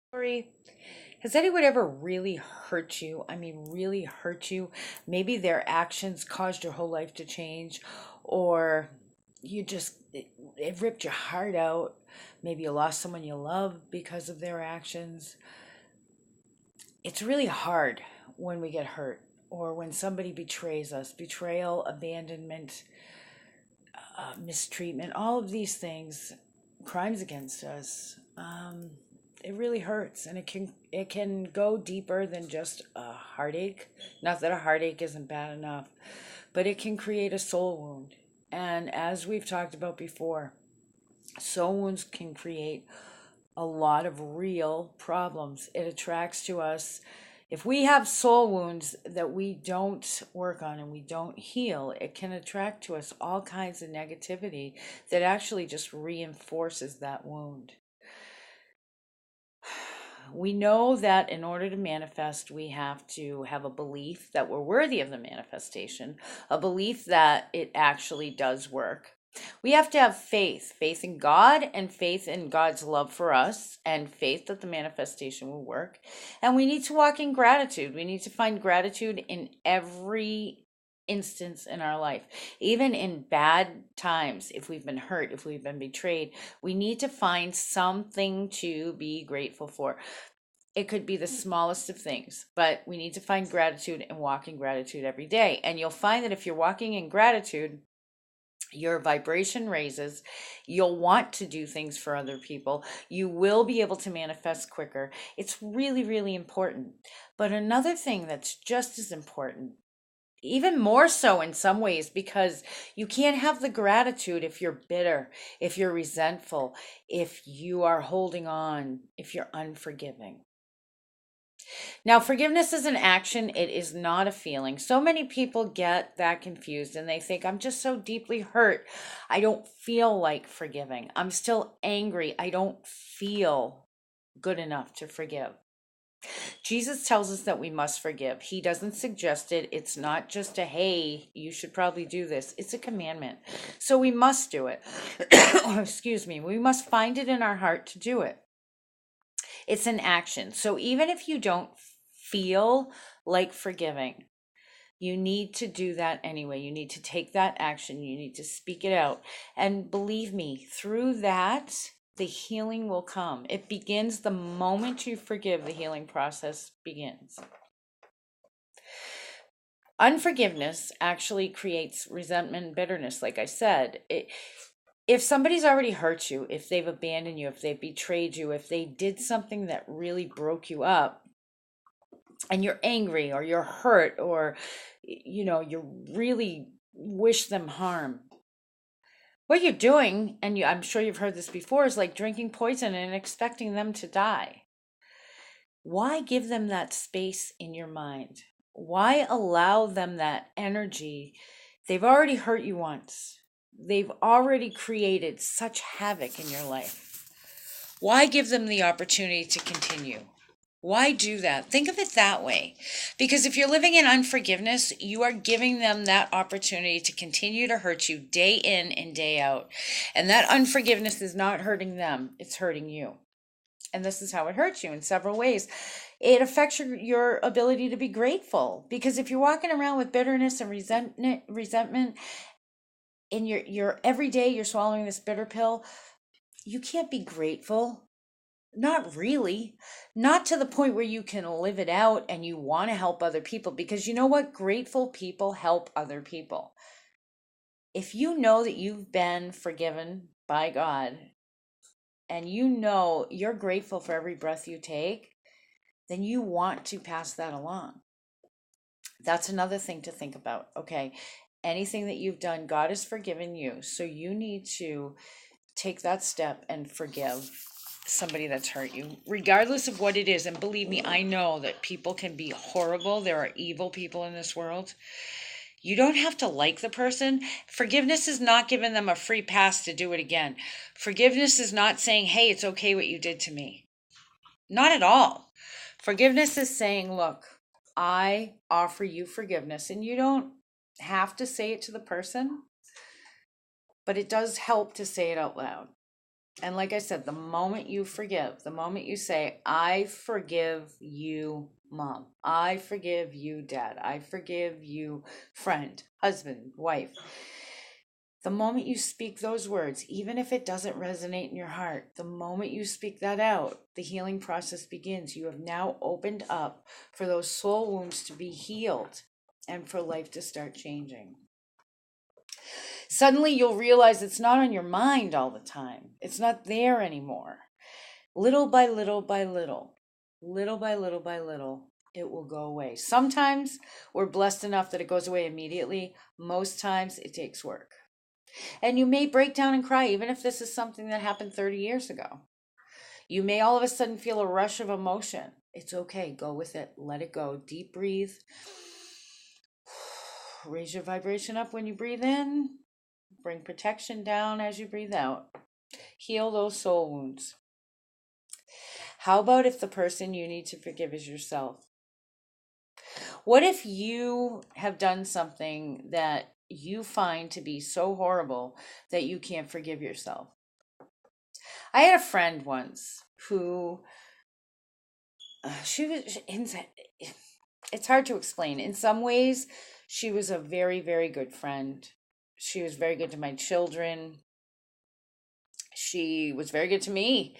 Story. Has anyone ever really hurt you? I mean, really hurt you? Maybe their actions caused your whole life to change, or it ripped your heart out. Maybe you lost someone you love because of their actions. It's really hard when we get hurt or when somebody betrays us. Betrayal, abandonment, mistreatment, all of these things, crimes against us. It really hurts, and it can go deeper than just a heartache. Not that a heartache isn't bad enough, but it can create a soul wound. And as we've talked about before, soul wounds can create a lot of real problems. It attracts to us. If we have soul wounds that we don't work on and we don't heal, it can attract to us all kinds of negativity that actually just reinforces that wound. We know that in order to manifest, we have to have a belief that we're worthy of the manifestation, a belief that it actually does work. We have to have faith in God and faith in God's love for us and faith that the manifestation will work. And we need to walk in gratitude. We need to find gratitude in every instance in our life, even in bad times. If we've been hurt, if we've been betrayed, we need to find something to be grateful for. It could be the smallest of things, but we need to find gratitude and walk in gratitude every day. And you'll find that if you're walking in gratitude, your vibration raises. You'll want to do things for other people. You will be able to manifest quicker. It's really, really important. But another thing that's just as important, even more so in some ways, because you can't have the gratitude if you're bitter, if you're resentful, if you are holding on, if you're unforgiving. Now, forgiveness is an action, it is not a feeling. So many people get that confused and they think, I'm just so deeply hurt. I don't feel like forgiving. I'm still angry. I don't feel good enough to forgive. Jesus tells us that we must forgive. He doesn't suggest it. It's not just a, hey, you should probably do this. It's a commandment. So we must do it. Excuse me. We must find it in our heart to do it. It's an action. So even if you don't feel like forgiving, you need to do that anyway. You need to take that action. You need to speak it out. And believe me, through that, the healing will come. It begins the moment you forgive, the healing process begins. Unforgiveness actually creates resentment and bitterness, like I said. If somebody's already hurt you, if they've abandoned you, if they've betrayed you, if they did something that really broke you up, and you're angry or you're hurt or you really wish them harm, what you're doing, and I'm sure you've heard this before, is like drinking poison and expecting them to die. Why give them that space in your mind? Why allow them that energy? They've already hurt you once. They've already created such havoc in your life. Why give them the opportunity to continue? Why do that? Think of it that way. Because if you're living in unforgiveness, you are giving them that opportunity to continue to hurt you day in and day out. And that unforgiveness is not hurting them, it's hurting you. And this is how it hurts you in several ways. It affects your ability to be grateful. Because if you're walking around with bitterness and resentment, in your every day you're swallowing this bitter pill, you can't be grateful. Not really. Not to the point where you can live it out and you want to help other people, because you know what? Grateful people help other people. If you know that you've been forgiven by God and you know you're grateful for every breath you take, then you want to pass that along. That's another thing to think about. Okay. Anything that you've done, God has forgiven you. So you need to take that step and forgive somebody that's hurt you, regardless of what it is. And believe me, I know that people can be horrible. There are evil people in this world. You don't have to like the person. Forgiveness is not giving them a free pass to do it again. Forgiveness is not saying, hey, it's okay what you did to me. Not at all. Forgiveness is saying, look, I offer you forgiveness. And you don't have to say it to the person, but it does help to say it out loud. And like I said, the moment you forgive, the moment you say, I forgive you, mom, I forgive you, dad, I forgive you, friend, husband, wife, the moment you speak those words, even if it doesn't resonate in your heart, the moment you speak that out, the healing process begins. You have now opened up for those soul wounds to be healed and for life to start changing. Suddenly you'll realize it's not on your mind all the time. It's not there anymore. Little by little by little, little by little by little, it will go away. Sometimes we're blessed enough that it goes away immediately. Most times it takes work. And you may break down and cry, even if this is something that happened 30 years ago. You may all of a sudden feel a rush of emotion. It's okay. Go with it. Let it go. Deep breathe. Raise your vibration up when you breathe in. Bring protection down as you breathe out. Heal those soul wounds. How about if the person you need to forgive is yourself? What if you have done something that you find to be so horrible that you can't forgive yourself? I had a friend once who she was it's hard to explain. In some ways, she was a very, very good friend. She was very good to my children. She was very good to me.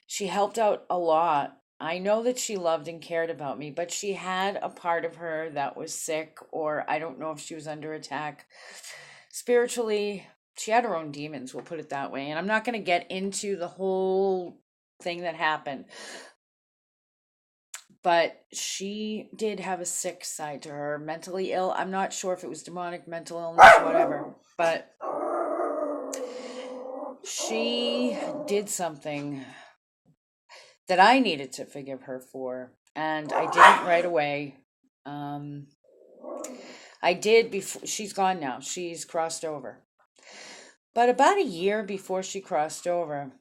She helped out a lot. I know that she loved and cared about me, but she had a part of her that was sick, or I don't know if she was under attack spiritually. She had her own demons, we'll put it that way. And I'm not going to get into the whole thing that happened, but she did have a sick side to her, mentally ill. I'm not sure if it was demonic, mental illness, whatever, but she did something that I needed to forgive her for, and I didn't right away. Um, I did before she's gone now. She's crossed over. But about a year before she crossed over,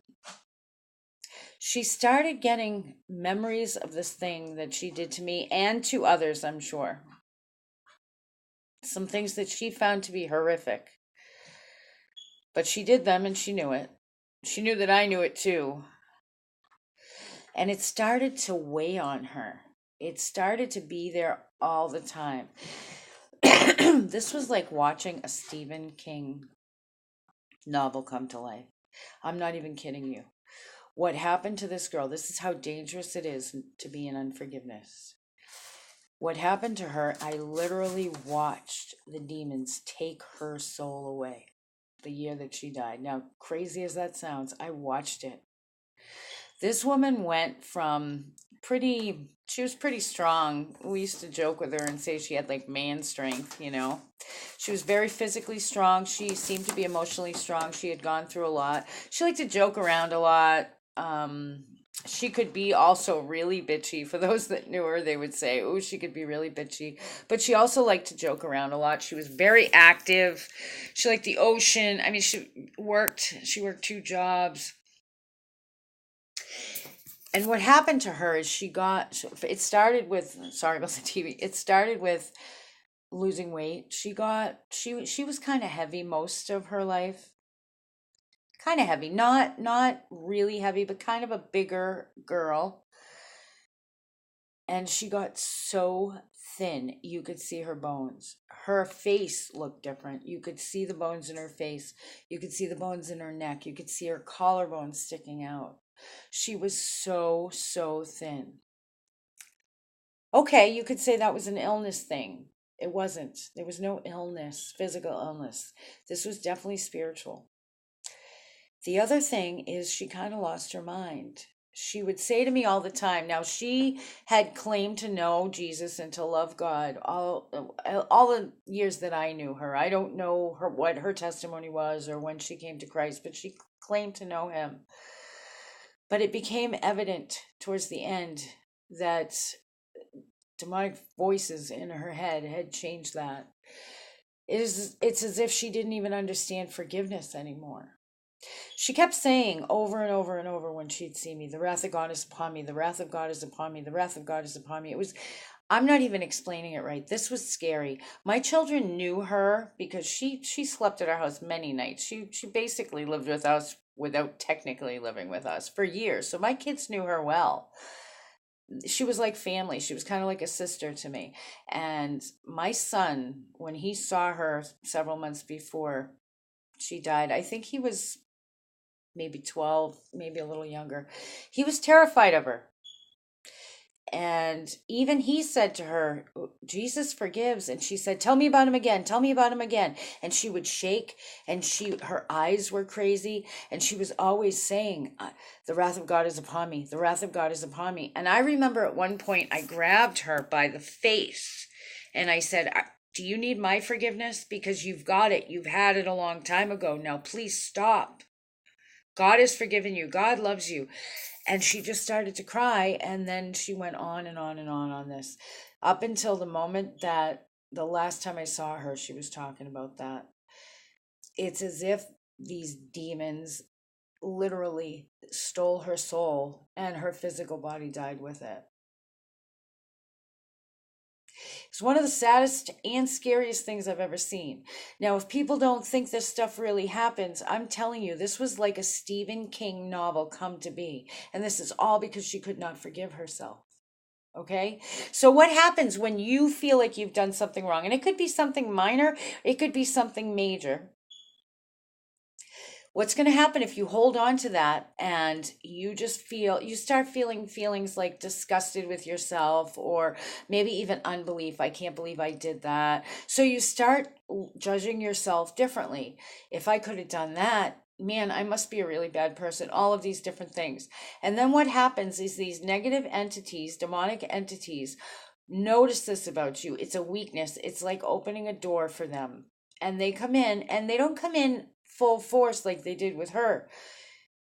she started getting memories of this thing that she did to me and to others, I'm sure. Some things that she found to be horrific. But she did them and she knew it. She knew that I knew it too. And it started to weigh on her. It started to be there all the time. This was like watching a Stephen King novel come to life. I'm not even kidding you. What happened to this girl, this is how dangerous it is to be in unforgiveness. What happened to her, I literally watched the demons take her soul away the year that she died. Now, crazy as that sounds, I watched it. This woman went from she was pretty strong. We used to joke with her and say she had like man strength, you know. She was very physically strong. She seemed to be emotionally strong. She had gone through a lot. She liked to joke around a lot. She could be also really bitchy. For those that knew her, they would say, oh, she could be really bitchy. But she also liked to joke around a lot. She was very active. She liked the ocean. I mean, she worked 2 jobs. And what happened to her is it started with, sorry about the TV, it started with losing weight. She was kind of heavy most of her life. Kind of heavy, not really heavy, but kind of a bigger girl. And she got so thin, you could see her bones. Her face looked different. You could see the bones in her face. You could see the bones in her neck. You could see her collarbone sticking out. She was so, so thin. Okay, you could say that was an illness thing. It wasn't. There was no illness, physical illness. This was definitely spiritual. The other thing is she kind of lost her mind. She would say to me all the time. Now she had claimed to know Jesus and to love God all the years that I knew her. I don't know what her testimony was or when she came to Christ, but she claimed to know him. But it became evident towards the end that demonic voices in her head had changed that. It's as if she didn't even understand forgiveness anymore. She kept saying over and over and over when she'd see me, the wrath of God is upon me, the wrath of God is upon me, the wrath of God is upon me. I'm not even explaining it right. This was scary. My children knew her because she slept at our house many nights. She basically lived with us without technically living with us for years. So my kids knew her well. She was like family. She was kind of like a sister to me. And my son, when he saw her several months before she died, I think he was maybe 12, maybe a little younger. He was terrified of her. And even he said to her, Jesus forgives. And she said, tell me about him again. Tell me about him again. And she would shake, and her eyes were crazy. And she was always saying, the wrath of God is upon me. The wrath of God is upon me. And I remember at one point I grabbed her by the face and I said, do you need my forgiveness? Because you've got it. You've had it a long time ago. Now please stop. God has forgiven you. God loves you. And she just started to cry. And then she went on and on and on this, up until the moment that the last time I saw her, she was talking about that. It's as if these demons literally stole her soul and her physical body died with it. It's one of the saddest and scariest things I've ever seen. Now, if people don't think this stuff really happens, I'm telling you, this was like a Stephen King novel come to be. And this is all because she could not forgive herself. Okay? So what happens when you feel like you've done something wrong? And it could be something minor, it could be something major. What's going to happen if you hold on to that and you start feeling feelings like disgusted with yourself, or maybe even unbelief. I can't believe I did that. So you start judging yourself differently. If I could have done that, man, I must be a really bad person. All of these different things. And then what happens is these negative entities, demonic entities, notice this about you. It's a weakness. It's like opening a door for them. And they come in, and they don't come in full force like they did with her.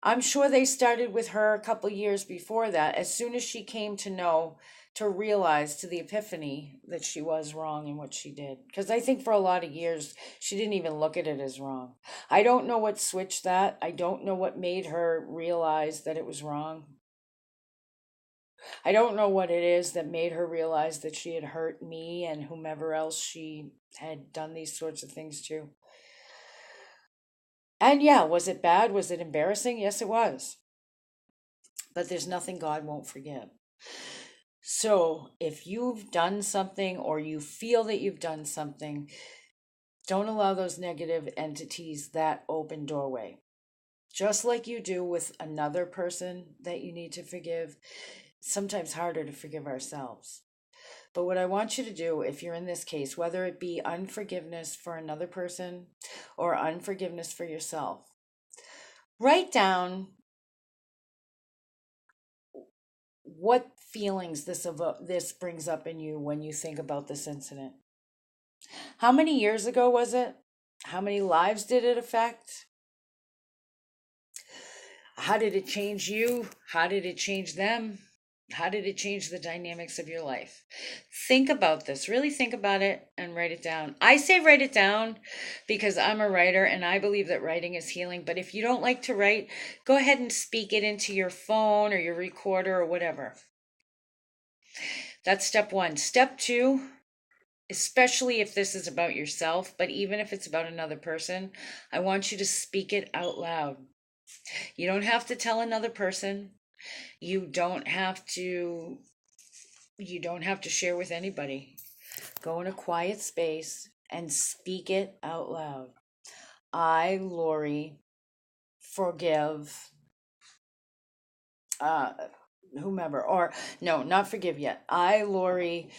I'm sure they started with her a couple years before that. As soon as she came to know, to realize, to the epiphany that she was wrong in what she did. Because I think for a lot of years, she didn't even look at it as wrong. I don't know what switched that. I don't know what made her realize that it was wrong. I don't know what it is that made her realize that she had hurt me and whomever else she had done these sorts of things to. And yeah, was it bad? Was it embarrassing? Yes, it was. But there's nothing God won't forgive. So if you've done something, or you feel that you've done something, don't allow those negative entities that open doorway. Just like you do with another person that you need to forgive, sometimes harder to forgive ourselves. But what I want you to do, if you're in this case, whether it be unforgiveness for another person or unforgiveness for yourself, write down what feelings this brings up in you when you think about this incident. How many years ago was it? How many lives did it affect? How did it change you? How did it change them? How did it change the dynamics of your life? Think about this. Really think about it and write it down. I say write it down because I'm a writer and I believe that writing is healing. But if you don't like to write, go ahead and speak it into your phone or your recorder or whatever. That's step one. Step two, especially if this is about yourself, but even if it's about another person, I want you to speak it out loud. You don't have to tell another person. You don't have to share with anybody. Go in a quiet space and speak it out loud. I, Lori, forgive uh whomever, or no, not forgive yet. I, Lori,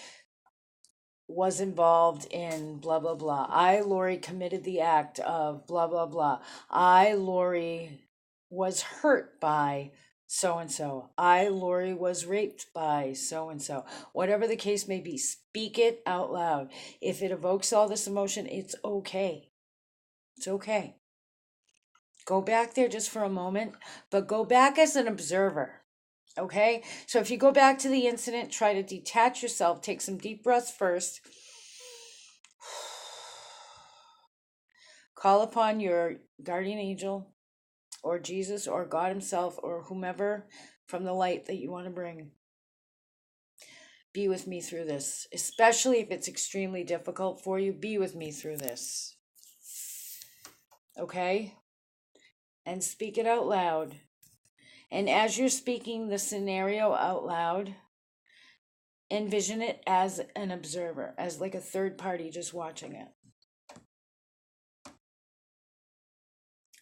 was involved in blah blah blah. I, Lori, committed the act of blah blah blah. I, Lori, was hurt by so and so. I, Lori, was raped by so and so. Whatever the case may be, speak it out loud. If it evokes all this emotion, it's okay. It's okay. Go back there just for a moment, but go back as an observer. Okay? So if you go back to the incident, try to detach yourself. Take some deep breaths first. Call upon your guardian angel or Jesus or God himself or whomever from the light that you want to bring. Be with me through this, especially if it's extremely difficult for you. Be with me through this. Okay? and speak it out loud. And as you're speaking the scenario out loud, envision it as an observer, as like a third party just watching it.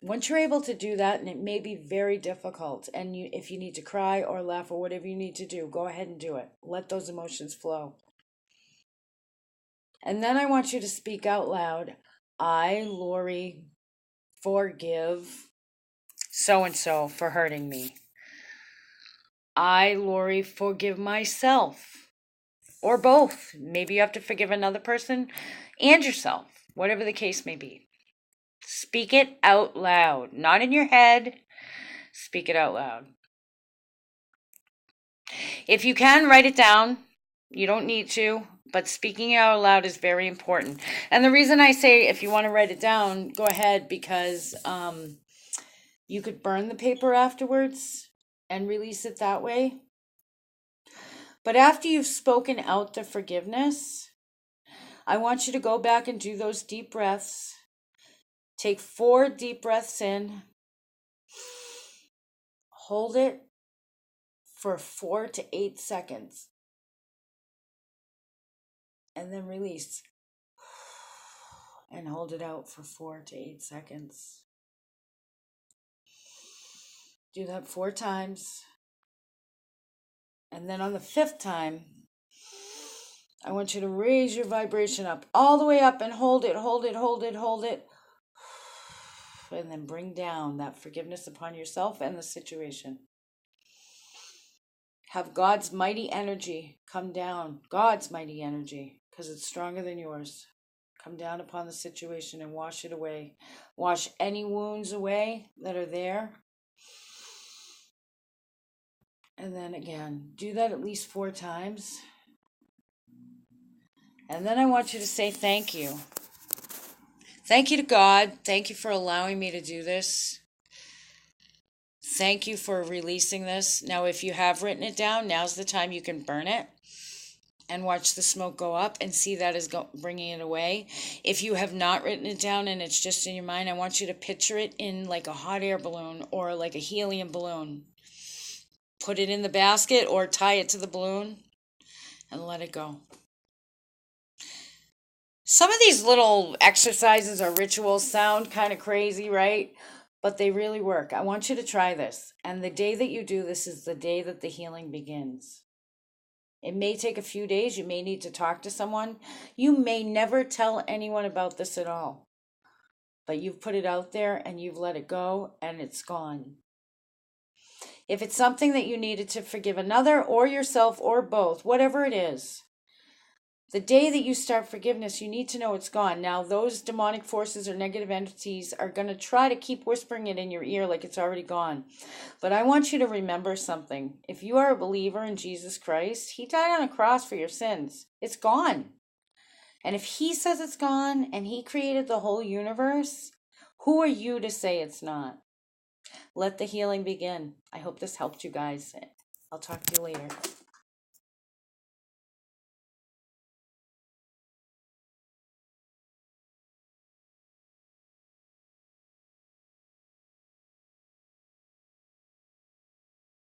Once you're able to do that, and it may be very difficult, and if you need to cry or laugh or whatever you need to do, go ahead and do it. Let those emotions flow. And then I want you to speak out loud. I, Lori, forgive so and so for hurting me. I, Lori, forgive myself. Or both. Maybe you have to forgive another person and yourself, whatever the case may be. Speak it out loud, not in your head. Speak it out loud. If you can, write it down. You don't need to, but speaking it out loud is very important. And the reason I say if you want to write it down, go ahead, because you could burn the paper afterwards and release it that way. But after you've spoken out the forgiveness, I want you to go back and do those deep breaths. Take 4 deep breaths in. Hold it for 4 to 8 seconds. And then release. And hold it out for 4 to 8 seconds. Do that 4 times. And then on the 5th time, I want you to raise your vibration up, all the way up, and hold it, hold it, hold it, hold it. And then bring down that forgiveness upon yourself and the situation. Have God's mighty energy come down. God's mighty energy, because it's stronger than yours. Come down upon the situation and wash it away. Wash any wounds away that are there. And then again, do that at least 4 times. And then I want you to say thank you. Thank you to God. Thank you for allowing me to do this. Thank you for releasing this. Now, if you have written it down, now's the time you can burn it and watch the smoke go up and see that is bringing it away. If you have not written it down and it's just in your mind, I want you to picture it in like a hot air balloon or like a helium balloon. Put it in the basket or tie it to the balloon and let it go. Some of these little exercises or rituals sound kind of crazy, right? But they really work. I want you to try this. And the day that you do this is the day that the healing begins. It may take a few days. You may need to talk to someone. You may never tell anyone about this at all. But you've put it out there and you've let it go and it's gone. If it's something that you needed to forgive another or yourself or both, whatever it is, the day that you start forgiveness, you need to know it's gone. Now, those demonic forces or negative entities are going to try to keep whispering it in your ear like it's already gone. But I want you to remember something. If you are a believer in Jesus Christ, He died on a cross for your sins. It's gone. And if He says it's gone and He created the whole universe, who are you to say it's not? Let the healing begin. I hope this helped you guys. I'll talk to you later.